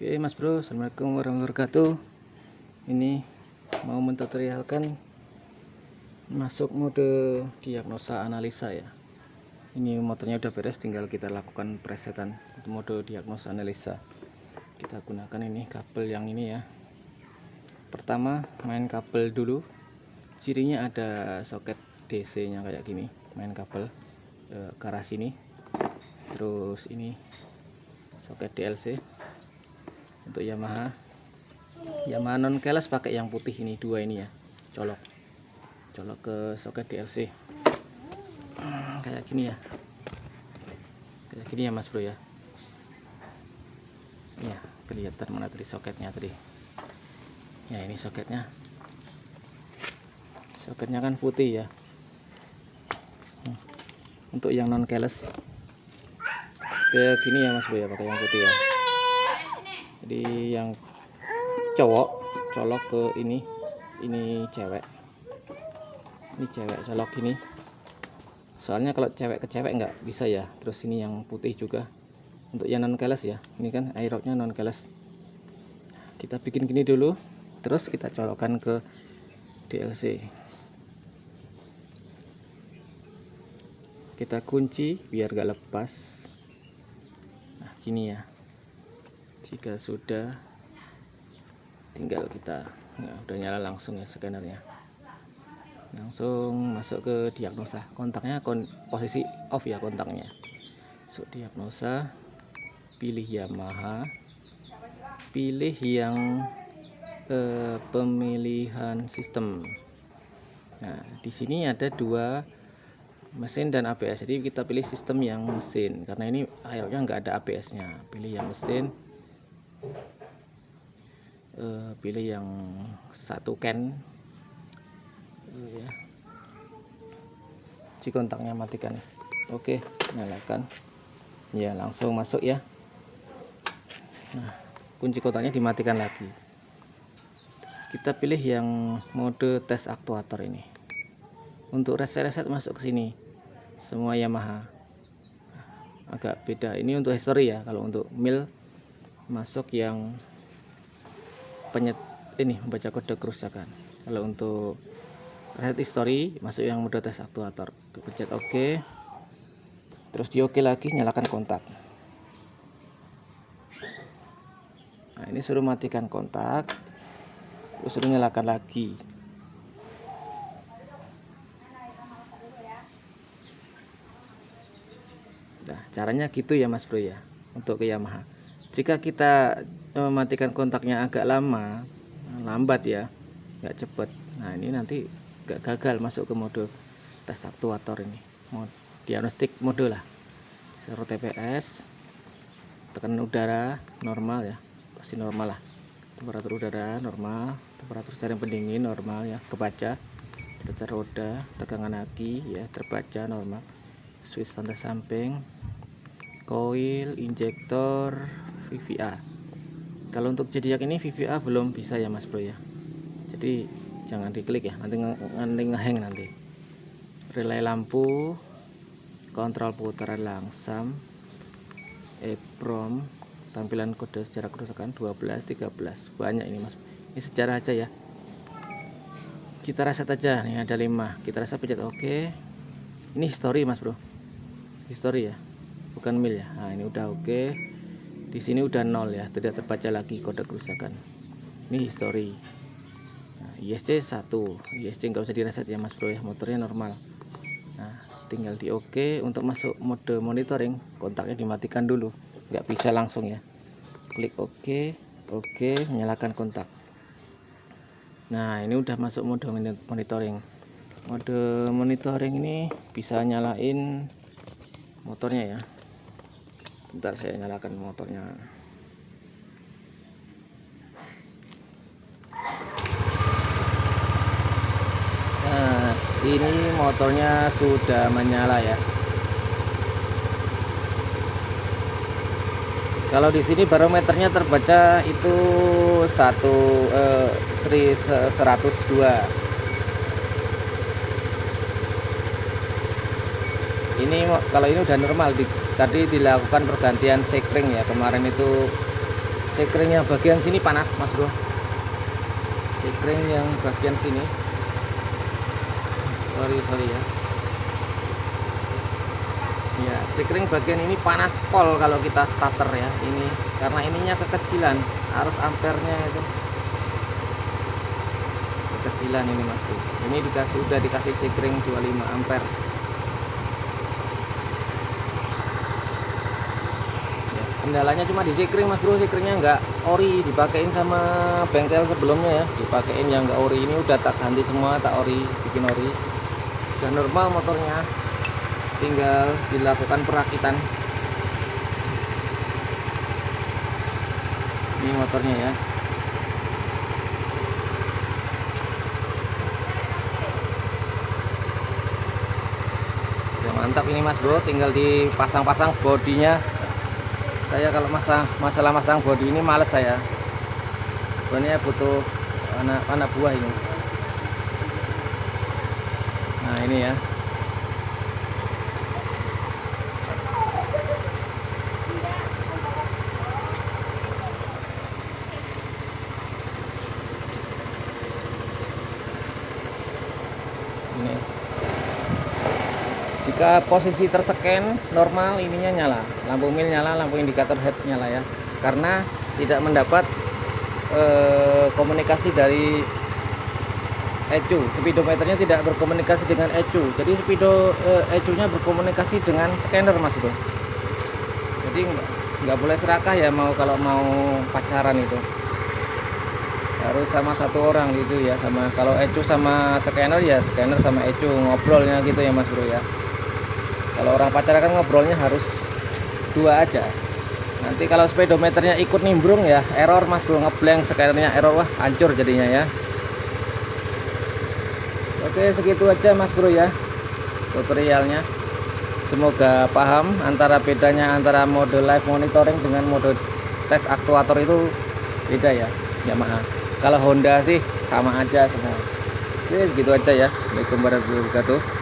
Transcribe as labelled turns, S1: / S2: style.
S1: Oke Mas Bro, Assalamualaikum warahmatullahi wabarakatuh. Ini mau mentutorialkan masuk mode diagnosa analisa ya. Ini motornya udah beres, tinggal kita lakukan presetan untuk mode diagnosa analisa. Kita gunakan ini kabel yang ini ya. Pertama main kabel dulu. Cirinya ada soket DC nya kayak gini. Main kabel ke arah sini. Terus ini soket DLC. Untuk Yamaha non keles pakai yang putih ini, dua ini ya, colok ke soket DLC kayak gini ya, Mas Bro ya. Ya kelihatan mana tadi soketnya tadi ya, ini soketnya kan putih ya. Untuk yang non keles kayak gini ya Mas Bro ya, pakai yang putih ya. Jadi yang cowok colok ke ini cewek colok gini, soalnya kalau cewek ke cewek nggak bisa ya. Terus ini yang putih juga untuk yang non keles ya, ini kan airrotnya non keles. Kita bikin gini dulu, terus kita colokkan ke DLC. Kita kunci biar gak lepas. Nah gini ya. Jika sudah, tinggal kita udah nyala langsung ya scannernya, langsung masuk ke diagnosa. Kontaknya posisi off ya kontaknya. Masuk diagnosa, pilih Yamaha, pilih yang pemilihan sistem. Nah di sini ada dua mesin dan ABS, jadi kita pilih sistem yang mesin karena ini akhirnya nggak ada ABS nya. Pilih yang mesin, pilih yang satu can ya. Si kontaknya matikan. Oke, nyalakan ya, langsung masuk ya. Nah kunci kontaknya dimatikan lagi. Kita pilih yang mode tes aktuator ini. Untuk reset masuk ke sini semua Yamaha. Agak beda ini untuk history ya. Kalau untuk mil masuk yang membaca kode kerusakan. Kalau untuk reset history masuk yang mode tes aktuator. Pencet OK, terus di OK lagi, nyalakan kontak. Nah ini suruh matikan kontak, terus suruh nyalakan lagi. Nah caranya gitu ya Mas Bro ya, untuk ke Yamaha. Jika kita mematikan kontaknya agak lambat ya, nggak cepet, nah ini nanti gagal masuk ke mode tes aktuator ini, diagnostik mode lah. 0 TPS, tekan udara normal ya, pasti normal lah. Temperatur udara normal, temperatur jaring pendingin normal ya, kebaca. Detak roda, tegangan aki ya terbaca normal. Switch tanda samping, koil, injektor, VVA. Kalau untuk zodiac ini VVA belum bisa ya Mas Bro ya, jadi jangan diklik ya, nanti ngehang nanti. Relay lampu, kontrol putaran langsam, EEPROM, tampilan kode sejarah kerusakan 12 13, banyak ini Mas. Ini sejarah aja ya. Kita reset aja, nih ada 5, kita reset, pencet OK. Ini history Mas Bro, history ya, bukan mil ya. Nah ini udah OK. Di sini udah 0 ya, tidak terbaca lagi kode kerusakan. Ini history. Nah, ISC 1, ISC nggak usah direset ya Mas Bro ya, motornya normal. Nah tinggal di OK. Untuk masuk mode monitoring, kontaknya dimatikan dulu, nggak bisa langsung ya. Klik OK, menyalakan kontak. Nah ini udah masuk mode monitoring. Mode monitoring ini bisa nyalain motornya ya. Bentar saya nyalakan motornya. Nah ini motornya sudah menyala ya. Kalau di sini barometernya terbaca itu 102. Ini kalau ini udah normal, tadi dilakukan pergantian sekring ya. Kemarin itu sekring yang bagian sini panas mas bro, sekring yang bagian sini, sorry ya. Ya, sekring bagian ini panas pol kalau kita starter ya. Ini karena ininya kekecilan, arus ampernya itu kekecilan ini mas bro. Ini udah dikasih sekring 25 ampere. Ya, kendalanya cuma di sekring mas bro, sekringnya nggak ori, dipakein sama bengkel sebelumnya ya, dipakein yang nggak ori. Ini udah tak ganti semua, tak ori, bikin ori. Udah normal motornya, tinggal dilakukan perakitan. Ini motornya ya. Ya, mantap ini mas bro, tinggal dipasang-pasang bodinya. Saya kalau masalah masang bodi ini males saya, sebenarnya butuh anak buah ini. Nah ini ya, ini jika posisi terscan normal ininya nyala, lampu mil nyala, lampu indikator head nyala ya, karena tidak mendapat komunikasi dari ECU. Speedometernya tidak berkomunikasi dengan ECU, jadi ECU nya berkomunikasi dengan scanner mas bro. Jadi nggak boleh serakah ya, kalau mau pacaran itu harus sama satu orang gitu ya. Sama kalau ECU sama scanner ya, scanner sama ECU ngobrolnya gitu ya mas bro ya. Kalau orang pacaran kan ngobrolnya harus dua aja. Nanti kalau speedometernya ikut nimbrung ya error mas bro, ngeblank, scannernya error, wah hancur jadinya ya. Oke segitu aja mas bro ya tutorialnya. Semoga paham bedanya antara mode live monitoring dengan mode tes aktuator itu beda ya Yamaha. Kalau Honda sih sama aja semua. Oke gitu aja ya. Assalamualaikum warahmatullahi wabarakatuh.